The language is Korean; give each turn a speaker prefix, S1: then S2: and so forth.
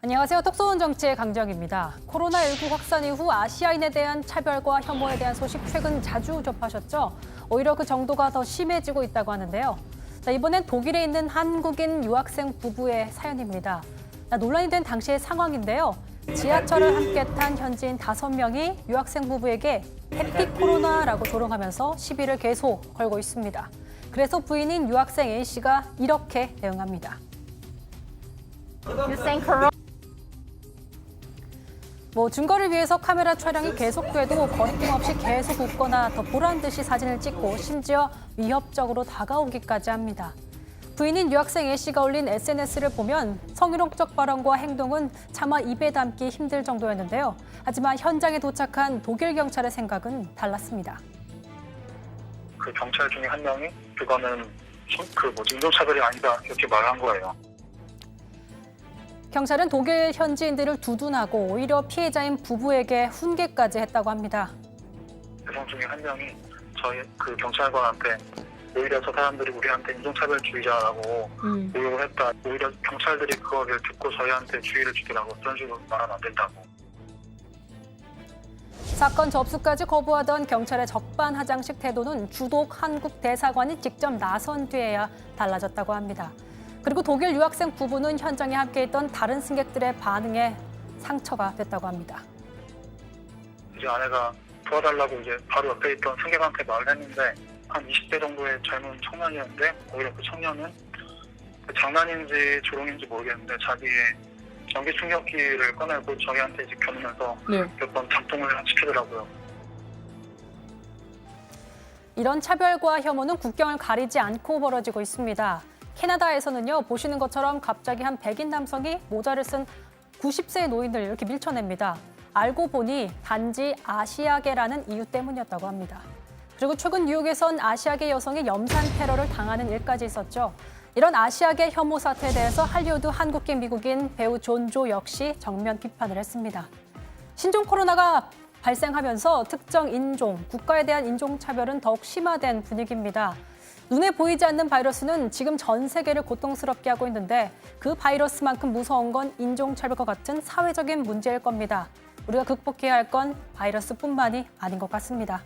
S1: 안녕하세요. 톡쏘는 정치의 강정입니다. 코로나19 확산 이후 아시아인에 대한 차별과 혐오에 대한 소식 최근 자주 접하셨죠? 오히려 그 정도가 더 심해지고 있다고 하는데요. 자, 이번엔 독일에 있는 한국인 유학생 부부의 사연입니다. 논란이 된 당시의 상황인데요. 지하철을 함께 탄 현지인 5명이 유학생 부부에게 해피 코로나라고 조롱하면서 시비를 계속 걸고 있습니다. 그래서 부인인 유학생 A씨가 이렇게 대응합니다. 증거를 위해서 카메라 촬영이 계속돼도 거리낌 없이 계속 웃거나 더 보란 듯이 사진을 찍고 심지어 위협적으로 다가오기까지 합니다. 부인인 유학생 A씨가 올린 SNS를 보면 성희롱적 발언과 행동은 차마 입에 담기 힘들 정도였는데요. 하지만 현장에 도착한 독일 경찰의 생각은 달랐습니다.
S2: 그 경찰 중에 한 명이 그거는 인종차별이 아니다 이렇게 말한 거예요.
S1: 경찰은 독일 현지인들을 두둔하고 오히려 피해자인 부부에게 훈계까지 했다고 합니다.
S2: 여성 중에 한 명이 저희 그 경찰관한테 오히려 저 사람들이 우리한테 인종차별주의자라고 모욕을 했다. 오히려 경찰들이 그거를 듣고 저희한테 주의를 주더라고. 그런 식으로 말하면 안 된다고.
S1: 사건 접수까지 거부하던 경찰의 적반하장식 태도는 주독 한국 대사관이 직접 나선 뒤에야 달라졌다고 합니다. 그리고 독일 유학생 부부는 현장에 함께 있던 다른 승객들의 반응에 상처가 됐다고 합니다.
S2: 이제 아내가 도와달라고 이제 바로 옆에 있던 승객한테 말을 했는데 한 20대 정도의 젊은 청년이었는데 오히려 그 청년은 장난인지 조롱인지 모르겠는데 자기의 전기 충격기를 꺼내고 저희한테 이제 겨누면서 몇 번 작동을 시키더라고요.
S1: 이런 차별과 혐오는 국경을 가리지 않고 벌어지고 있습니다. 캐나다에서는요, 보시는 것처럼 갑자기 한 백인 남성이 모자를 쓴 90세의 노인을 이렇게 밀쳐냅니다. 알고 보니 단지 아시아계라는 이유 때문이었다고 합니다. 그리고 최근 뉴욕에선 아시아계 여성이 염산 테러를 당하는 일까지 있었죠. 이런 아시아계 혐오 사태에 대해서 할리우드 한국계 미국인 배우 존조 역시 정면 비판을 했습니다. 신종 코로나가 발생하면서 특정 인종, 국가에 대한 인종차별은 더욱 심화된 분위기입니다. 눈에 보이지 않는 바이러스는 지금 전 세계를 고통스럽게 하고 있는데 그 바이러스만큼 무서운 건 인종차별과 같은 사회적인 문제일 겁니다. 우리가 극복해야 할 건 바이러스뿐만이 아닌 것 같습니다.